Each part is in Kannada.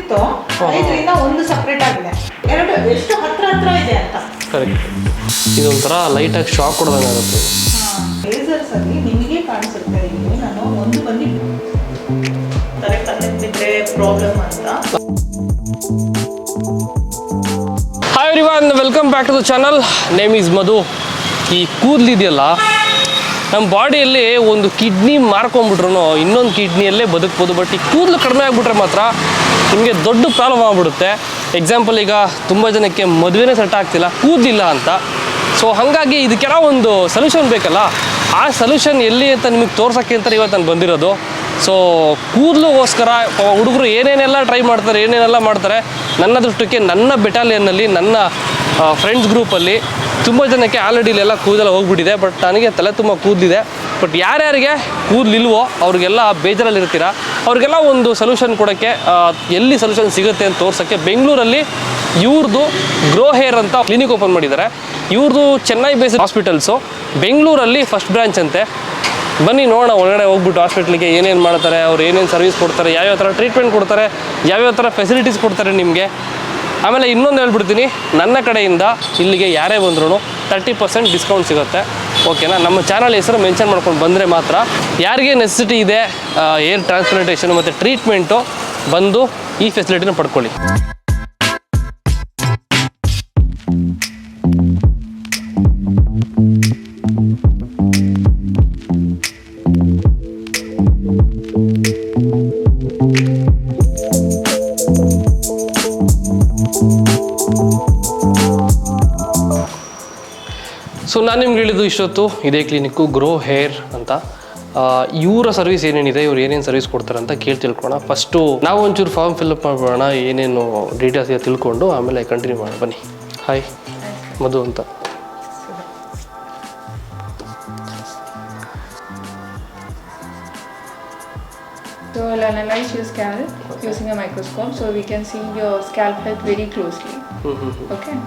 ಐದಿತ್ತು 5ರಿಂದ 1 ಸಪ್ರೇಟ್ ಆಗಿದೆ. ಎರಡು ಎಷ್ಟು ಹತ್ರ ಇದೆ ಅಂತ. ಕರೆಕ್ಟ್. ಇದೊಂಥರ ಲೈಟಾಗಿ ಶಾಕ್ ಕೊಡೋದಂಗೆ ಆಗುತ್ತೆ. ಲೇಸರ್ಸ್ ಅಲ್ಲಿ ನಿಮಗೆ ಕಾಣಿಸುತ್ತೆ ಇಲ್ಲಿ ನಾನು ಒಂದು ಬಂದು ಕರೆಕ್ಟ್ ಬಿದ್ದರೆ ಪ್ರಾಬ್ಲಮ್ ಅಂತ. Hi everyone, welcome back to the channel. Name is Madhu. ಈ ಕೂದಲಿದೆಯಲ್ಲ, ನಮ್ಮ ಬಾಡಿಯಲ್ಲಿ ಒಂದು ಕಿಡ್ನಿ ಮಾರ್ಕೊಂಡ್ಬಿಟ್ರು ಇನ್ನೊಂದು ಕಿಡ್ನಿಯಲ್ಲೇ ಬದುಕ್ಬೋದು. ಬಟ್ ಈ ಕೂದಲು ಕಡಿಮೆ ಆಗಿಬಿಟ್ರೆ ಮಾತ್ರ ನಿಮಗೆ ದೊಡ್ಡ ಪ್ರಾಬ್ಲಮ್ ಆಗಿಬಿಡುತ್ತೆ. ಎಕ್ಸಾಂಪಲ್, ಈಗ ತುಂಬ ಜನಕ್ಕೆ ಮದುವೆನೇ ಸೆಟ್ ಆಗ್ತಿಲ್ಲ, ಕೂದಲಿಲ್ಲ ಅಂತ. ಸೊ ಹಾಗಾಗಿ ಇದಕ್ಕೆಲ್ಲ ಒಂದು ಸೊಲ್ಯೂಷನ್ ಬೇಕಲ್ಲ. ಆ ಸೊಲ್ಯೂಷನ್ ಎಲ್ಲಿ ಅಂತ ನಿಮಗೆ ತೋರ್ಸೋಕ್ಕೆ ಅಂತ ಇವತ್ತು ನಾನು ಬಂದಿರೋದು. ಸೊ ಕೂದಲುಗೋಸ್ಕರ ಹುಡುಗರು ಏನೇನೆಲ್ಲ ಟ್ರೈ ಮಾಡ್ತಾರೆ, ಏನೇನೆಲ್ಲ ಮಾಡ್ತಾರೆ. ನನ್ನ ದೃಷ್ಟಕ್ಕೆ ನನ್ನ ಬೆಟಾಲಿಯನ್ನಲ್ಲಿ, ನನ್ನ ಫ್ರೆಂಡ್ಸ್ ಗ್ರೂಪಲ್ಲಿ ತುಂಬ ಜನಕ್ಕೆ ಆಲ್ರೆಡಿ ಇಲ್ಲೆಲ್ಲ ಕೂದಲೆಲ್ಲ ಹೋಗ್ಬಿಟ್ಟಿದೆ. ಬಟ್ ನನಗೆ ತಲೆ ತುಂಬ ಕೂದಲಿದೆ. ಬಟ್ ಯಾರ್ಯಾರಿಗೆ ಕೂದಲಿಲ್ವೋ ಅವ್ರಿಗೆಲ್ಲ ಬೇಜಾರಲ್ಲಿರ್ತೀರ, ಅವ್ರಿಗೆಲ್ಲ ಒಂದು ಸೊಲ್ಯೂಷನ್ ಕೊಡೋಕ್ಕೆ, ಎಲ್ಲಿ ಸೊಲ್ಯೂಷನ್ ಸಿಗುತ್ತೆ ಅಂತ ತೋರ್ಸೋಕ್ಕೆ ಬೆಂಗಳೂರಲ್ಲಿ ಇವ್ರದ್ದು ಗ್ರೋ ಹೇರ್ ಅಂತ ಕ್ಲಿನಿಕ್ ಓಪನ್ ಮಾಡಿದ್ದಾರೆ. ಇವ್ರದ್ದು ಚೆನ್ನೈ ಬೇಸ್ಡ್ ಹಾಸ್ಪಿಟಲ್ಸು, ಬೆಂಗಳೂರಲ್ಲಿ ಫಸ್ಟ್ ಬ್ರಾಂಚ್ ಅಂತೆ. ಬನ್ನಿ ನೋಡೋಣ, ಒಳಗಡೆ ಹೋಗ್ಬಿಟ್ಟು ಹಾಸ್ಪಿಟ್ಲಿಗೆ ಏನೇನು ಮಾಡ್ತಾರೆ, ಅವ್ರು ಏನೇನು ಸರ್ವಿಸ್ ಕೊಡ್ತಾರೆ, ಯಾವ್ಯಾವ ಥರ ಟ್ರೀಟ್ಮೆಂಟ್ ಕೊಡ್ತಾರೆ, ಯಾವ್ಯಾವ ಥರ ಫೆಸಿಲಿಟೀಸ್ ಕೊಡ್ತಾರೆ ನಿಮಗೆ. ಆಮೇಲೆ ಇನ್ನೊಂದು ಹೇಳ್ಬಿಡ್ತೀನಿ, ನನ್ನ ಕಡೆಯಿಂದ ಇಲ್ಲಿಗೆ ಯಾರೇ ಬಂದ್ರೂ 30% ಡಿಸ್ಕೌಂಟ್ ಸಿಗುತ್ತೆ. ಓಕೆನಾ? ನಮ್ಮ ಚಾನಲ್ ಹೆಸರು ಮೆನ್ಷನ್ ಮಾಡ್ಕೊಂಡು ಬಂದರೆ ಮಾತ್ರ. ಯಾರಿಗೆ ನೆಸೆಸಿಟಿ ಇದೆ ಏರ್ ಟ್ರಾನ್ಸ್ಪ್ಲಾಂಟೇಷನ್ ಮತ್ತು ಟ್ರೀಟ್ಮೆಂಟು, ಬಂದು ಈ ಫೆಸಿಲಿಟಿನ ಪಡ್ಕೊಳ್ಳಿ. ಸೊ ನಾನು ನಿಮ್ಗೆ ಹೇಳಿದ್ದು ಇಷ್ಟೊತ್ತು ಇದೇ ಕ್ಲಿನಿಕ್ಕು ಗ್ರೋ ಹೇರ್ ಅಂತ. ಇವರ ಸರ್ವಿಸ್ ಏನೇನಿದೆ, ಇವ್ರು ಏನೇನು ಸರ್ವಿಸ್ ಕೊಡ್ತಾರೆ ಅಂತ ತಿಳ್ಕೊಳ್ಳೋಣ. ಫಸ್ಟು ನಾವು ಒಂಚೂರು ಫಾರ್ಮ್ ಫಿಲ್ಅಪ್ ಮಾಡೋಣ, ಏನೇನು ಡೀಟೇಲ್ಸ್ ಇದೆ ತಿಳ್ಕೊಂಡು ಆಮೇಲೆ ಕಂಟಿನ್ಯೂ ಮಾಡೋಣ. ಬನ್ನಿ. ಹಾಯ್, ಮಧು ಅಂತ. So I'll analyze your scalp using a microscope, so we can see your scalp health very closely. Okay.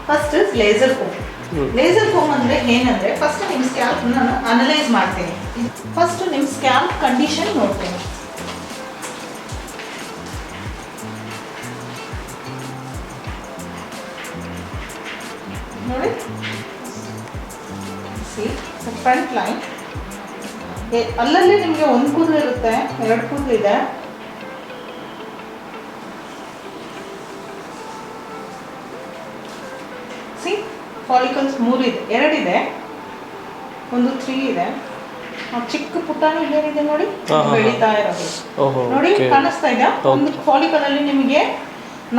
First is laser comb. Laser comb ಅಂದರೆ ಏನಂದರೆ, ಫಸ್ಟ್ ನಿಮ್ಮ ಸ್ಕ್ಯಾಲ್ಪ್ ನಾನು ಅನಲೈಸ್ ಮಾಡ್ತೀನಿ. ಫಸ್ಟ್ ನಿಮ್ಮ ಸ್ಕ್ಯಾಲ್ಪ್ ಕಂಡೀಷನ್ ನೋಡ್ತೀನಿ. ನೋಡಿ, ಫ್ರಂಟ್ ಲೈನ್ ಅಲ್ಲಲ್ಲಿ ನಿಮಗೆ ಒಂದು ಕೂದಲು ಇರುತ್ತೆ, 2 ಕೂದಲು ಇದೆ. ಫಾಲಿಕಲ್ಸ್ 3 ಇದೆ, 2 ಇದೆ, ಒಂದು 3 ಇದೆ. ಚಿಕ್ಕ ಪುಟಾಣಿ ಹೇರ್ ಇದೆ ನೋಡಿ, ಬೆಳೀತಾ ಇರೋದು ನೋಡಿ, ಕಾಣಿಸ್ತಾ ಇದೆ. ಒಂದು ಫಾಲಿಕಲ್ ಅಲ್ಲಿ ನಿಮಗೆ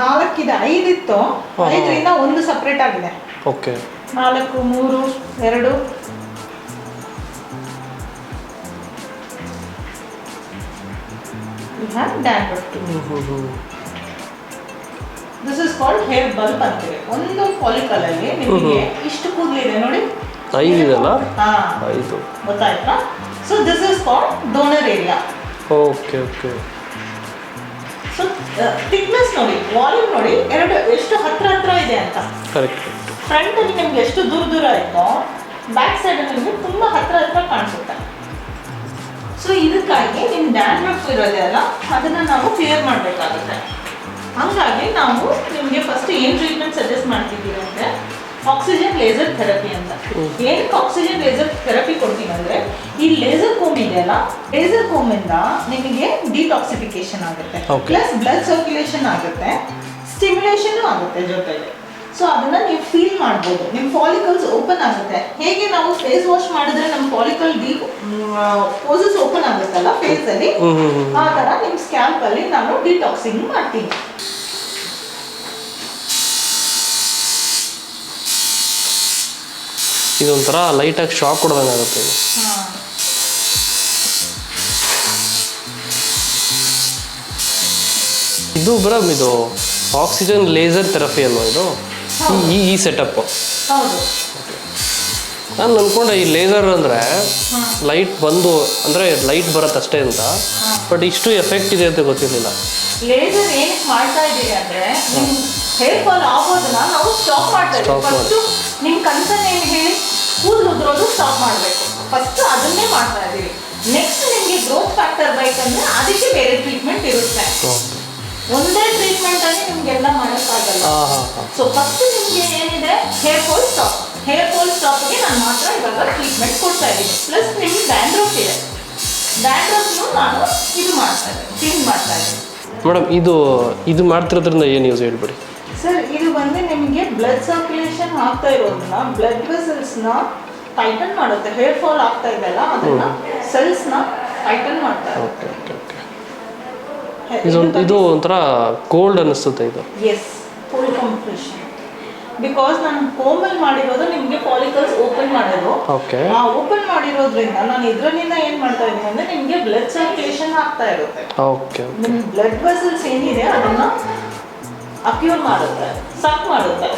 4 ಇದೆ, 5 ಇತ್ತು, 5ರಿಂದ 1 ಸಪ್ರೇಟ್ ಆಗಿದೆ. 4, 3, 2. We have dandruff too. This is called hair bulb ಅಂತೀವಿ. ಒಂದು ಫಾಲಿಕಲ್ ಅಲ್ಲಿ ನಿಮಗೆ ಇಷ್ಟು ಕೂದಲಿದೆ ನೋಡಿ, 5 ಇದೆಲ್ಲ. 5 ಗೊತ್ತಾಯ್ತಾ? So this is called donor area. Okay. So thickness ನೋಡಿ, ವಾಲ್ಯೂಮ್ ನೋಡಿ, ಎಷ್ಟು ಹತ್ರ ಇದೆ ಅಂತ. ಕರೆಕ್ಟ್. ಫ್ರಂಟ್ ಅಲ್ಲಿ ನಿಮ್ಗೆ ಎಷ್ಟು ದೂರ ಇತ್ತೋ, ಬ್ಯಾಕ್ ಸೈಡ್ ಅಲ್ಲಿ ನಿಮಗೆ ತುಂಬಾ ಹತ್ರ ಕಾಣಿಸುತ್ತೆ. ಸೊ ಇದಕ್ಕಾಗಿ ನಿಮ್ಮ ಡ್ಯಾಂಡ್ರಫ್ ಇರೋದೆಲ್ಲ ಅದನ್ನ ನಾವು ಕ್ಲಿಯರ್ ಮಾಡಬೇಕಾಗುತ್ತೆ. ಹಾಗಾಗಿ ನಾವು ನಿಮಗೆ ಫಸ್ಟ್ ಏನು ಟ್ರೀಟ್ಮೆಂಟ್ ಸಜೆಸ್ಟ್ ಮಾಡ್ತಿದ್ದೀವಿ ಅಂದರೆ, ಆಕ್ಸಿಜನ್ ಲೇಸರ್ ಥೆರಪಿ ಅಂತ. ಏನಕ್ಕೆ ಆಕ್ಸಿಜನ್ ಲೇಸರ್ ಥೆರಪಿ ಕೊಡ್ತೀವಿ ಅಂದರೆ, ಈ ಲೇಸರ್ ಕೋಮ್ ಇದೆಯಲ್ಲ, ಲೇಸರ್ ಕೋಮಿಂದ ನಿಮಗೆ ಡಿಟಾಕ್ಸಿಫಿಕೇಶನ್ ಆಗುತ್ತೆ, ಪ್ಲಸ್ ಬ್ಲಡ್ ಸರ್ಕ್ಯುಲೇಷನ್ ಆಗುತ್ತೆ, ಸ್ಟಿಮ್ಯುಲೇಷನ್ ಆಗುತ್ತೆ ಜೊತೆಗೆ. ಸೊ ಅದನ್ನ ನೀವು ಫೀಲ್ ಮಾಡ್ಬೋದು. ನಿಮ್ಮ ಫಾಲಿಕಲ್ಸ್ ಓಪನ್ ಆಗುತ್ತೆ. ಹೇಗೆ ನಾವು ಫೇಸ್ ವಾಶ್ ಮಾಡಿದ್ರೆ ನಮ್ಮ ಫಾಲಿಕಲ್ ಪೋಸಸ್ ಓಪನ್ ಆಗುತ್ತಲ್ಲ ಫೇಸ್ ಅಲ್ಲಿ, ಆ ತರ ನಿಮ್ಮ ಸ್ಕ್ಯಾಲ್ಪ್ ಅಲ್ಲಿ ನಾನು ಡಿಟಾಕ್ಸಿಂಗ್ ಮಾಡ್ತೀನಿ. ಇದೊಂಥರ ಲೈಟಾಗಿ ಶಾಕ್ ಕೊಡೋದಂಗೆ ಆಗುತ್ತೆ. ಇದು ಬರಮ್, ಇದು ಆಕ್ಸಿಜನ್ ಲೇಸರ್ ಥೆರಪಿ ಅಲ್ವಾ ಇದು? ಈ ಸೆಟಪ್. ಹೌದು. ನಾನು ಅಂದ್ಕೊಂಡೆ ಈ ಲೇಸರ್ ಅಂದರೆ ಲೈಟ್ ಬಂದು ಅಂದರೆ ಲೈಟ್ ಬರುತ್ತೆ ಅಷ್ಟೇ ಅಂತ. ಬಟ್ ಇಷ್ಟು ಎಫೆಕ್ಟ್ ಇದೆ ಅಂತ ಗೊತ್ತಿರಲಿಲ್ಲ. ಲೇಸರ್ ಏನಕ್ಕೆ ಮಾಡ್ತಾ ಇದ್ದೀವಿ ಅಂದರೆ, ಹೇರ್ ಫಾಲ್ ಆಗೋದನ್ನ ನಾವು ಸ್ಟಾಪ್ ಮಾಡ್ತಾ ಇದ್ದೀವಿ. ಫಸ್ಟು ನಿಮ್ಮ ಕನ್ಸರ್ನ್ ಏನು ಹೇಳಿ, ಕೂದಲು ಉದುರೋದು ಸ್ಟಾಪ್ ಮಾಡಬೇಕು. ಫಸ್ಟ್ ಅದನ್ನೇ ಮಾಡ್ತಾ ಇದ್ದೀವಿ. ನೆಕ್ಸ್ಟ್ ನಿಮಗೆ ಗ್ರೋತ್ ಫ್ಯಾಕ್ಟರ್ ಬೇಕಂದ್ರೆ ಅದಕ್ಕೆ ಬೇರೆ ಟ್ರೀಟ್ಮೆಂಟ್ ಇರುತ್ತೆ. ಒಂದೇ ಟ್ರೀಟ್ಮೆಂಟ್ ಅಲ್ಲಿ ನಿಮ್ಗೆಲ್ಲ ಮಾಡೋಕ್ಕಾಗಲ್ಲ. ಸೊ ಫಸ್ಟ್ ನಿಮಗೆ ಏನಿದೆ hair fall stop. Hair fall ಸ್ಟಾಪ್ಗೆ ನಾನು ಮಾತ್ರ ಇವಾಗ ಟ್ರೀಟ್ಮೆಂಟ್ ಕೊಡ್ತಾ ಇದ್ದೀನಿ. ಪ್ಲಸ್ ನಿಮ್ಗೆ ಡ್ಯಾಂಡ್ರಫ್ ಇದೆ, ಡ್ಯಾಂಡ್ರಫ್ನು ನಾನು ಇದು ಮಾಡ್ತಾ ಇದ್ದೀನಿ, ಕ್ಲೀನ್ ಮಾಡ್ತಾ ಇದ್ದೀನಿ. ಮೇಡಮ್ ಇದು ಮಾಡ್ತಿರೋದ್ರಿಂದ ಏನು ಯೂಸ್ ಹೇಳ್ಬಿಡಿ. ಸರ್ ಇದು ಬಂದು ನಿಮಗೆ ಬ್ಲಡ್ ಸರ್ಕ್ಯುಲೇಷನ್ ಆಗ್ತಾ ಇರೋದನ್ನ, ಬ್ಲಡ್ ವೆಸಲ್ಸ್ನ ಟೈಟನ್ ಮಾಡುತ್ತೆ. ಹೇರ್ ಫಾಲ್ ಆಗ್ತಾ ಇದೆಯಲ್ಲ ಅದನ್ನ ಸೆಲ್ಸ್ನ ಟೈಟನ್ ಮಾಡ್ತಾ ಇರುತ್ತೆ. ಇದು ಒಂಥರ ಕೋಲ್ಡ್ ಅನಿಸುತ್ತೆ ಇದು. S, cold compression. ಬಿಕಾಸ್ ನಾನು ಕೋಮಲ್ ಮಾಡಿರೋದು ನಿಮಗೆ ಫಾಲಿಕಲ್ಸ್ ಓಪನ್ ಮಾಡೋದು. ಆ ಓಪನ್ ಮಾಡಿರೋದ್ರಿಂದ ನಾನು ಇದರಿಂದ ಏನು ಮಾಡ್ತಾ ಇದ್ದೀನಿ ಅಂದರೆ ನಿಮಗೆ ಬ್ಲಡ್ ಸರ್ಕ್ಯುಲೇಷನ್ ಆಗ್ತಾ ಇರುತ್ತೆ. ನಿಮ್ಮ ಬ್ಲಡ್ ವೆಸಲ್ಸ್ ಏನಿದೆ ಅದನ್ನ ಅಕ್ಯೂರ್ ಮಾಡುತ್ತೆ, ಸಕ್ ಮಾಡುತ್ತೆ.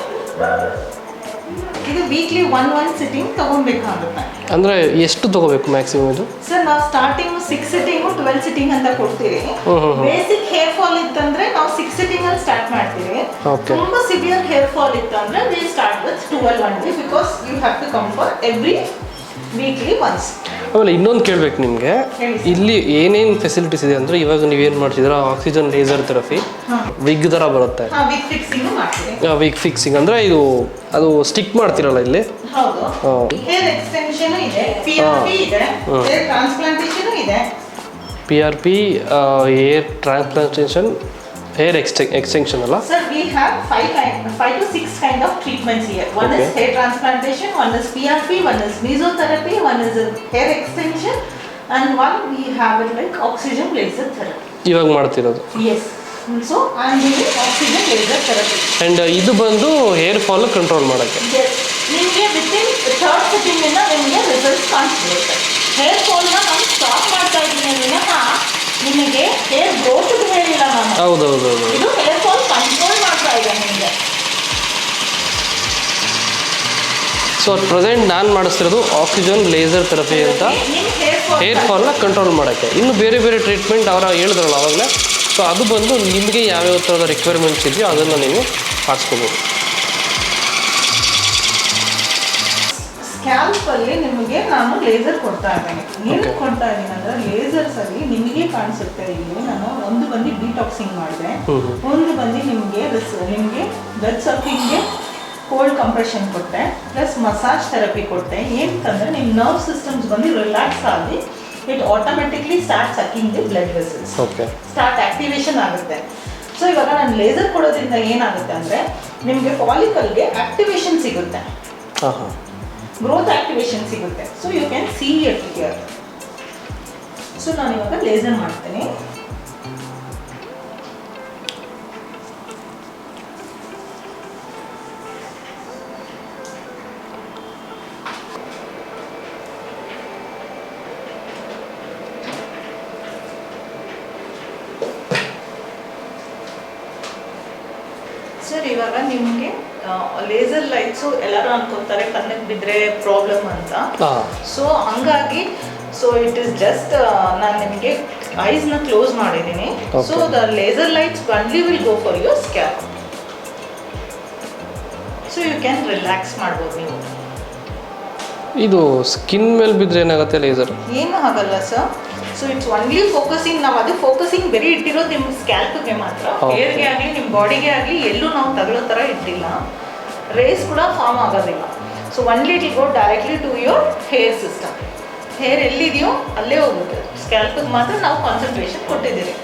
ಇದು ವೀಕ್ಲಿ ಒನ್ ಸಿಟ್ಟಿಂಗ್ ತಗೊಬೇಕಾಗುತ್ತೆ. ಅಂದರೆ ಎಷ್ಟು ತಗೋಬೇಕು ಮ್ಯಾಕ್ಸಿಮಮ್ ಇದು? ಸರ್ ನಾವು ಸ್ಟಾರ್ಟಿಂಗ್ 6 ಸಿಟ್ಟಿಂಗು 12 ಸಿಟ್ಟಿಂಗ್ ಅಂತ ಕೊಡ್ತೀವಿ. ಬೇಸಿಕ್ ಹೇರ್ ಫಾಲ್ ಇತ್ತಂದ್ರೆ ನಾವು 6 ಸಿಟ್ಟಿಂಗ್ ಅಲ್ಲಿ ಸ್ಟಾರ್ಟ್ ಮಾಡ್ತೀವಿ. ತುಂಬಾ ಸಿವಿಯರ್ ಹೇರ್ ಫಾಲ್ ಇತ್ತಂದ್ರೆ we start with 12 only because you have to come for every weekly once. ಆಮೇಲೆ ಇನ್ನೊಂದು ಕೇಳಬೇಕು ನಿಮಗೆ, ಇಲ್ಲಿ ಏನೇನು ಫೆಸಿಲಿಟೀಸ್ ಇದೆ ಅಂದರೆ ಇವಾಗ ನೀವೇನು ಮಾಡ್ತಿದ್ದೀರಾ, ಆಕ್ಸಿಜನ್ ಲೇಸರ್ ಥೆರಪಿ, ವಿಗ್ ಥರ ಬರುತ್ತೆ. ವಿಗ್ ಫಿಕ್ಸಿಂಗ್ ಮಾಡ್ತೀವಿ. ವಿಗ್ ಫಿಕ್ಸಿಂಗ್ ಅಂದರೆ ಅದು ಸ್ಟಿಕ್ ಮಾಡ್ತಿರಲ್ಲ ಇಲ್ಲಿ. ಹೌದು. ಹೇರ್ ಎಕ್ಸ್ಟೆನ್ಷನ್ ಇದೆ, PRP ಇದೆ, ಹೇರ್ ಟ್ರಾನ್ಸ್ಪ್ಲಾಂಟೇಷನ್ ಇದೆ. PRP hair transplantation, hair extension ಅಲ್ಲ? Sir, we have 5 to 6 kind of treatments here. One is hair transplantation, one is PRP, one is mesotherapy, one is hair extension, and one we have it like oxygen laser therapy. ಇವಾಗ ಮಾಡ್ತಿರೋದು? Yes. So I am doing oxygen laser therapy. And ಇದು ಬಂದು ಹೇರ್ ಫಾಲ್ ಕಂಟ್ರೋಲ್ ಮಾಡೋಕ್ಕೆ? Yes. ನಿಮಗೆ within 3rd sitting ಇಂದ ನಿಮಗೆ ರಿಸಲ್ಟ್ಸ್ ಕಾಣಿಸ್ಬಿಡುತ್ತೆ. ಹೇರ್ ಫಾಲ್ ನ ನಾನು ಸ್ಟಾಪ್ ಮಾಡ್ತಾ ಇದ್ದೀನಿ ವಿನಃ ನಿಮಗೆ ಹೇರ್ ಗ್ರೋತ್ ಹೇಳಿಲ್ಲ ನಾನು. ಹೌದೌದು. ಇದು ಹೇರ್ ಫಾಲ್ ಕಂಟ್ರೋಲ್ ಮಾಡ್ತಾ ಇದೆ ನಿಮಗೆ. ಸೊ ಅಟ್ ಪ್ರೆಸೆಂಟ್ ನಾನು ಮಾಡಿಸ್ತಿರೋದು ಆಕ್ಸಿಜನ್ ಲೇಸರ್ ಥೆರಪಿ ಅಂತ, ಹೇರ್ ಫಾಲ್ನ ಕಂಟ್ರೋಲ್ ಮಾಡೋಕ್ಕೆ. ಇನ್ನು ಬೇರೆ ಬೇರೆ ಟ್ರೀಟ್ಮೆಂಟ್ ಅವರ ಹೇಳಿದ್ರಲ್ಲ ಆವಾಗಲೇ, ಸೊ ಅದು ಬಂದು ನಿಮಗೆ ಯಾವ್ಯಾವ ಥರದ ರಿಕ್ವೈರ್ಮೆಂಟ್ಸ್ ಇದೆಯೋ ಅದನ್ನು ನೀವು ಮಾಡಿಸ್ಕೋಬೋದು. ಸ್ಕ್ಯಾಲ್ಪಲ್ಲಿ ನಿಮಗೆ ನಾನು ಲೇಸರ್ ಕೊಡ್ತಾ ಇದ್ದೇನೆ. ಏನು ಕೊಡ್ತಾ ಇದ್ದೀನಿ ಅಂದರೆ ಲೇಸರ್ಸಲ್ಲಿ ನಿಮಗೆ ಕಾಣಿಸುತ್ತೆ ಇಲ್ಲಿ ನಾನು ಒಂದು ಬಂದು ಡಿಟಾಕ್ಸಿಂಗ್ ಮಾಡಿದೆ, ಒಂದು ಬಂದು ನಿಮಗೆ ಬ್ಲಡ್ ಸರ್ಕ್ಯುಲೇಷನ್ಗೆ ಕೋಲ್ಡ್ ಕಂಪ್ರೆಷನ್ ಕೊಟ್ಟೆ, ಪ್ಲಸ್ ಮಸಾಜ್ ಥೆರಪಿ ಕೊಟ್ಟೆ. ಏನಂತಂದರೆ ನಿಮ್ಮ ನರ್ವ್ ಸಿಸ್ಟಮ್ಸ್ ಬಂದು ರಿಲ್ಯಾಕ್ಸ್ ಆಗಿ it automatically start sucking the blood vessels, start activation ಆಗುತ್ತೆ. ಸೊ ಇವಾಗ ನಾನು ಲೇಸರ್ ಕೊಡೋದ್ರಿಂದ ಏನಾಗುತ್ತೆ ಅಂದರೆ ನಿಮಗೆ ಫಾಲಿಕಲ್ಗೆ ಆಕ್ಟಿವೇಶನ್ ಸಿಗುತ್ತೆ, ಗ್ರೋತ್ ಆಕ್ಟಿವೇಶನ್ ಸಿಗುತ್ತೆ. So you can see it here. So ನಾನು ಇವಾಗ ಲೇಸರ್ ಮಾಡ್ತೀನಿ. ಸರ್ ಇವಾಗ ನಿಮಗೆ ಲೇಸರ್ ಲೈಟ್ಸು ಎಲ್ಲರೂ ಅನ್ಕೊಂತಾರೆ ಕಣ್ಣಿಗೆ ಬಿದ್ದರೆ ಪ್ರಾಬ್ಲಮ್ ಅಂತ. ಸೊ ಹಂಗಾಗಿ ಸೊ ಇಟ್ ಇಸ್ ಜಸ್ಟ್ ನಾನು ನಿಮಗೆ ಐಸ್ನ ಕ್ಲೋಸ್ ಮಾಡಿದ್ದೀನಿ. So the laser lights only will go for your scalp. So you can relax ಮಾಡ್ಬೋದು ನೀವು. ಇದು ಸ್ಕಿನ್ ಮೇಲೆ ಬಿದ್ದರೆ ಏನಾಗುತ್ತೆ ಲೇಸರ್? ಏನೂ ಆಗಲ್ಲ sir. So it's only focusing, ನಾವು ಅದು ಫೋಕಸಿಂಗ್ ಬರೀ ಇಟ್ಟಿರೋದು ನಿಮ್ಮ ಸ್ಕ್ಯಾಲ್ಪ್ಗೆ ಮಾತ್ರ, ಹೇರ್ಗೆ ಆಗಲಿ ನಿಮ್ಮ ಬಾಡಿಗೆ ಆಗಲಿ ಎಲ್ಲೂ ನಾವು ತಗೊಳ್ಳೋ ಥರ ಇಟ್ಟಿಲ್ಲ. ರೇಸ್ ಕೂಡ ಫಾರ್ಮ್ ಆಗೋದಿಲ್ಲ. So only it will go directly to your hair system. Hair ಎಲ್ಲಿದೆಯೋ ಅಲ್ಲೇ ಹೋಗುತ್ತೆ, ಸ್ಕ್ಯಾಲ್ಪ್ಗೆ ಮಾತ್ರ ನಾವು ಕಾನ್ಸಂಟ್ರೇಷನ್ ಕೊಟ್ಟಿದ್ದೀರಿ.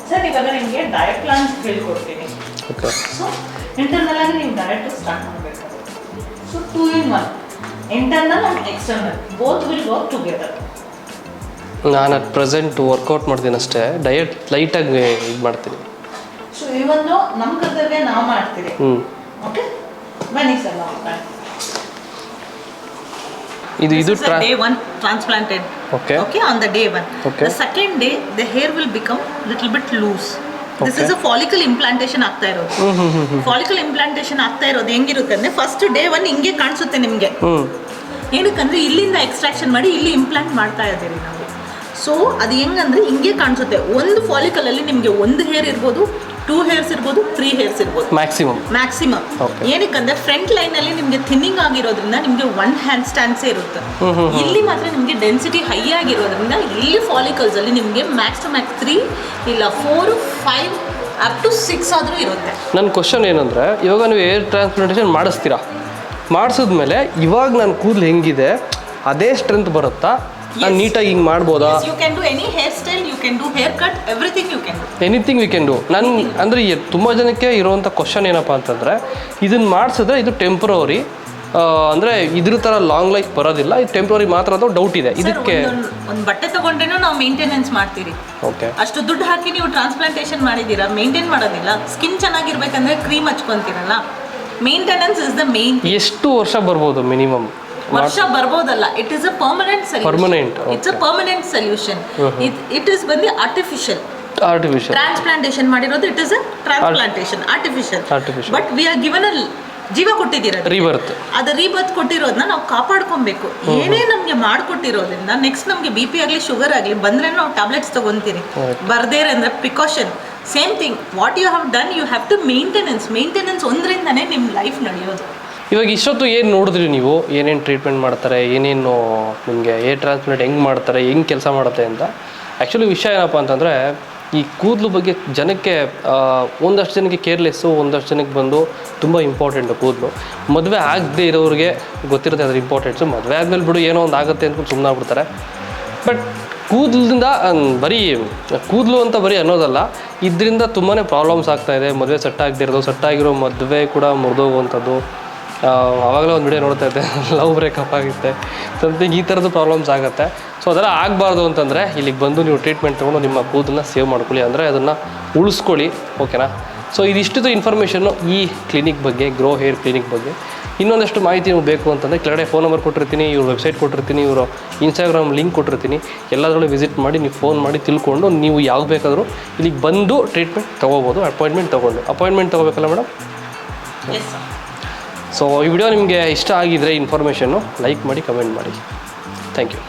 ಸರ್ ಇವಾಗ ನಿಮಗೆ ಡಯಟ್ ಪ್ಲಾನ್ಸ್ ಹೇಳ್ಕೊಡ್ತೀನಿ. ಸೊ ಇಂಟರ್ನಲ್ ಆಗಿ ನೀವು ಡಯಟ್ ಸ್ಟಾರ್ಟ್ ಮಾಡಬೇಕು. So 2 in 1, internal and external, both will work together. ನಾನು ಅಟ್ ಪ್ರೆಸೆಂಟ್ ವರ್ಕೌಟ್ ಮಾಡ್ತೀನಿ ಅಷ್ಟೇ, ಡಯಟ್ ಲೈಟಾಗಿ ಇದು ಮಾಡ್ತೀನಿ. ಸೊ ಇವನ್ನು ನಮ್ಮ ಕರ್ತವ್ಯ ನಾವು ಮಾಡ್ತೀವಿ. ಓಕೆ ಬನ್ನಿ ಸರ್ ನಾವು ಇದು day 1 transplanted. Okay, on the day 1. The second day the hair will become little bit loose. This is a follicle implantation ಆಗ್ತಾ ಇರೋದು. ಫಾಲಿಕಲ್ ಇಂಪ್ಲಾಂಟೇಷನ್ ಆಗ್ತಾ ಇರೋದು ಹೆಂಗಿರುತ್ತೆ ಅಂದರೆ ಫಸ್ಟ್ ಡೇ 1 ಹಿಂಗೆ ಕಾಣಿಸುತ್ತೆ ನಿಮಗೆ. ಏನಕ್ಕಂದ್ರೆ ಇಲ್ಲಿಂದ ಎಕ್ಸ್ಟ್ರಾಕ್ಷನ್ ಮಾಡಿ ಇಲ್ಲಿ ಇಂಪ್ಲಾಂಟ್ ಮಾಡ್ತಾ ಇದ್ದೀವಿ ನಾವು. ಸೊ ಅದು ಹೆಂಗಂದ್ರೆ ಹಿಂಗೆ ಕಾಣಿಸುತ್ತೆ. ಒಂದು ಫಾಲಿಕಲಲ್ಲಿ ನಿಮಗೆ ಒಂದು ಹೇರ್ ಇರ್ಬೋದು, 2 ಹೇರ್ಸ್ ಇರ್ಬೋದು, 3 ಹೇರ್ಸ್ ಇರ್ಬೋದು ಮ್ಯಾಕ್ಸಿಮಮ್. ಮ್ಯಾಕ್ಸಿಮಮ್. ಏನಕ್ಕಂದ್ರೆ ಫ್ರಂಟ್ ಲೈನ್ ಅಲ್ಲಿ ನಿಮ್ಗೆ ಥಿನ್ನಿಂಗ್ ಆಗಿರೋದ್ರಿಂದ ನಿಮ್ಗೆ 1 ಹ್ಯಾಂಡ್ ಸ್ಟ್ಯಾಂಡ್ಸೇ ಇರುತ್ತೆ. ಇಲ್ಲಿ ಮಾತ್ರ ನಿಮ್ಗೆ ಡೆನ್ಸಿಟಿ ಹೈ ಆಗಿರೋದ್ರಿಂದ ಇಲ್ಲಿ ಫಾಲಿಕಲ್ಸ್ ಅಲ್ಲಿ ನಿಮ್ಗೆ ಮ್ಯಾಕ್ಸ್ ಟು ಮ್ಯಾಕ್ಸ್ 3 ಇಲ್ಲ 4, 5 ಅಪ್ ಟು 6 ಆದ್ರೂ ಇರುತ್ತೆ. ನನ್ನ ಕ್ವಶನ್ ಏನಂದ್ರೆ, ಇವಾಗ ನೀವು ಏರ್ ಟ್ರಾನ್ಸ್ಪ್ಲಾಂಟೇಷನ್ ಮಾಡಿಸ್ತೀರಾ, ಮಾಡಿಸಿದ್ಮೇಲೆ ಇವಾಗ ನನ್ನ ಕೂದಲು ಹೆಂಗಿದೆ ಅದೇ ಸ್ಟ್ರೆಂತ್ ಬರುತ್ತಾ? ನಾನು ನೀಟಾಗಿ ಹಿಂಗೆ ಮಾಡ್ಬೋದಾ? You can do any hairstyle, you can do haircut, everything you can do. Anything we can do. ನಾನು ಅಂದರೆ ತುಂಬ ಜನಕ್ಕೆ ಇರುವಂಥ ಕ್ವಶನ್ ಏನಪ್ಪ ಅಂತಂದರೆ, ಇದನ್ನು ಮಾಡಿಸಿದ್ರೆ ಇದು ಟೆಂಪ್ರವರಿ, ಅಂದರೆ ಇದ್ರ ಥರ ಲಾಂಗ್ ಲೈಫ್ ಬರೋದಿಲ್ಲ, ಇದು ಟೆಂಪ್ರವರಿ ಮಾತ್ರ ಅದು ಡೌಟ್ ಇದೆ. ಇದಕ್ಕೆ ಒಂದು ಬಟ್ಟೆ ತಗೊಂಡ್ರೇನು ನಾವು ಮೇಂಟೆನೆನ್ಸ್ ಮಾಡ್ತೀರಿ. ಓಕೆ, ಅಷ್ಟು ದುಡ್ಡು ಹಾಕಿ ನೀವು ಟ್ರಾನ್ಸ್ಪ್ಲಾಂಟೇಷನ್ ಮಾಡಿದ್ದೀರಾ, ಮೇಂಟೈನ್ ಮಾಡೋದಿಲ್ಲ. ಸ್ಕಿನ್ ಚೆನ್ನಾಗಿರ್ಬೇಕಂದ್ರೆ ಕ್ರೀಮ್ ಹಚ್ಕೊಂತೀರಲ್ಲ, ಮೇಂಟೆನೆನ್ಸ್ ಇಸ್ ದ ಮೇನ್. ಎಷ್ಟು ವರ್ಷ ಬರ್ಬೋದು ಮಿನಿಮಮ್? ವರ್ಷ ಬರ್ಬೋದಲ್ಲ, it is a permanent solution. It's a permanent solution. It is ಬಂದು ಆರ್ಟಿಫಿಷಿಯಲ್ ಟ್ರಾನ್ಸ್ಪ್ಲಾಂಟೇಷನ್ ಮಾಡಿರೋದು. It is a transplantation artificial. But we are given a ಜೀವ ಕೊಟ್ಟಿದ್ದೀರ, ರೀಬರ್ತ್. ಅದು ರೀಬರ್ತ್ ಕೊಟ್ಟಿರೋದನ್ನ ನಾವು ಕಾಪಾಡ್ಕೊಬೇಕು. ಏನೇ ನಮಗೆ ಮಾಡಿಕೊಟ್ಟಿರೋದ್ರಿಂದ ನೆಕ್ಸ್ಟ್ ನಮಗೆ BP ಆಗಲಿ ಶುಗರ್ ಆಗಲಿ ಬಂದ್ರೆ ನಾವು ಟ್ಯಾಬ್ಲೆಟ್ಸ್ ತಗೊಂತೀರಿ. ಬರ್ದೇ ಅಂದ್ರೆ precaution. Same thing, what you have done, you have to maintenance ಒಂದರಿಂದನೇ ನಿಮ್ಮ ಲೈಫ್ ನಡೆಯೋದು. ಇವಾಗ ಇಷ್ಟೊತ್ತು ಏನು ನೋಡಿದ್ರಿ ನೀವು, ಏನೇನು ಟ್ರೀಟ್ಮೆಂಟ್ ಮಾಡ್ತಾರೆ, ಏನೇನು ನಿಮಗೆ ಏರ್ ಟ್ರಾನ್ಸ್ಪ್ಲಾಂಟ್ ಹೆಂಗೆ ಮಾಡ್ತಾರೆ, ಹೆಂಗೆ ಕೆಲಸ ಮಾಡುತ್ತೆ ಅಂತ. ಆ್ಯಕ್ಚುಲಿ ವಿಷಯ ಏನಪ್ಪ ಅಂತಂದರೆ, ಈ ಕೂದಲು ಬಗ್ಗೆ ಜನಕ್ಕೆ ಒಂದಷ್ಟು ಜನಕ್ಕೆ ಕೇರ್ಲೆಸ್ಸು, ಒಂದಷ್ಟು ಜನಕ್ಕೆ ಬಂದು ತುಂಬ ಇಂಪಾರ್ಟೆಂಟು ಕೂದಲು. ಮದುವೆ ಆಗದೆ ಇರೋರಿಗೆ ಗೊತ್ತಿರುತ್ತೆ ಅದ್ರ ಇಂಪಾರ್ಟೆನ್ಸು. ಮದುವೆ ಆದಮೇಲೆ ಬಿಡು ಏನೋ ಒಂದು ಆಗುತ್ತೆ ಅಂದ್ಕೊಂಡು ಸುಮ್ಮನೆ ಆಗ್ಬಿಡ್ತಾರೆ. ಬಟ್ ಕೂದಲಿಂದ ಬರೀ ಕೂದಲು ಅಂತ ಬರೀ ಅನ್ನೋದಲ್ಲ, ಇದರಿಂದ ತುಂಬಾ ಪ್ರಾಬ್ಲಮ್ಸ್ ಆಗ್ತಾಯಿದೆ. ಮದುವೆ ಸೆಟ್ ಆಗದೆ ಇರೋದು, ಸೆಟ್ಟಾಗಿರೋ ಮದುವೆ ಕೂಡ ಮುರಿದೋಗುವಂಥದ್ದು. ಆವಾಗಲೇ ಒಂದು ವಿಡಿಯೋ ನೋಡ್ತಾ ಇದ್ದೆ, ಲವ್ ಬ್ರೇಕಪ್ ಆಗುತ್ತೆ, ಸಮಥಿಂಗ್ ಈ ಥರದ್ದು ಪ್ರಾಬ್ಲಮ್ಸ್ ಆಗುತ್ತೆ. ಸೊ ಅದೆಲ್ಲ ಆಗಬಾರ್ದು ಅಂತಂದರೆ ಇಲ್ಲಿಗೆ ಬಂದು ನೀವು ಟ್ರೀಟ್ಮೆಂಟ್ ತೊಗೊಂಡು ನಿಮ್ಮ ಕೂದಲನ್ನ ಸೇವ್ ಮಾಡ್ಕೊಳ್ಳಿ, ಅಂದರೆ ಅದನ್ನು ಉಳಿಸ್ಕೊಳ್ಳಿ. ಓಕೆನಾ? ಸೊ ಇದಿಷ್ಟು ಇನ್ಫಾರ್ಮೇಷನ್ನು ಈ ಕ್ಲಿನಿಕ್ ಬಗ್ಗೆ, ಗ್ರೋ ಹೇರ್ ಕ್ಲಿನಿಕ್ ಬಗ್ಗೆ. ಇನ್ನೊಂದಷ್ಟು ಮಾಹಿತಿ ನೀವು ಬೇಕು ಅಂತಂದರೆ ಕೆಳಗಡೆ ಫೋನ್ ನಂಬರ್ ಕೊಟ್ಟಿರ್ತೀನಿ, ಇವ್ರ ವೆಬ್ಸೈಟ್ ಕೊಟ್ಟಿರ್ತೀನಿ, ಇವರು ಇನ್ಸ್ಟಾಗ್ರಾಮ್ ಲಿಂಕ್ ಕೊಟ್ಟಿರ್ತೀನಿ. ಎಲ್ಲದರಲ್ಲೂ ವಿಸಿಟ್ ಮಾಡಿ ನೀವು ಫೋನ್ ಮಾಡಿ ತಿಳ್ಕೊಂಡು ನೀವು ಯಾವಾಗ ಬೇಕಾದರೂ ಇಲ್ಲಿಗೆ ಬಂದು ಟ್ರೀಟ್ಮೆಂಟ್ ತೊಗೋಬೋದು. ಅಪಾಯಿಂಟ್ಮೆಂಟ್ ತೊಗೋಬೇಕಲ್ಲ ಮೇಡಮ್? ಎಸ್. ಸೊ ಈ ವಿಡಿಯೋ ನಿಮಗೆ ಇಷ್ಟ ಆಗಿದರೆ ಇನ್ಫಾರ್ಮೇಷನ್ನು ಲೈಕ್ ಮಾಡಿ, ಕಮೆಂಟ್ ಮಾಡಿ. Thank you.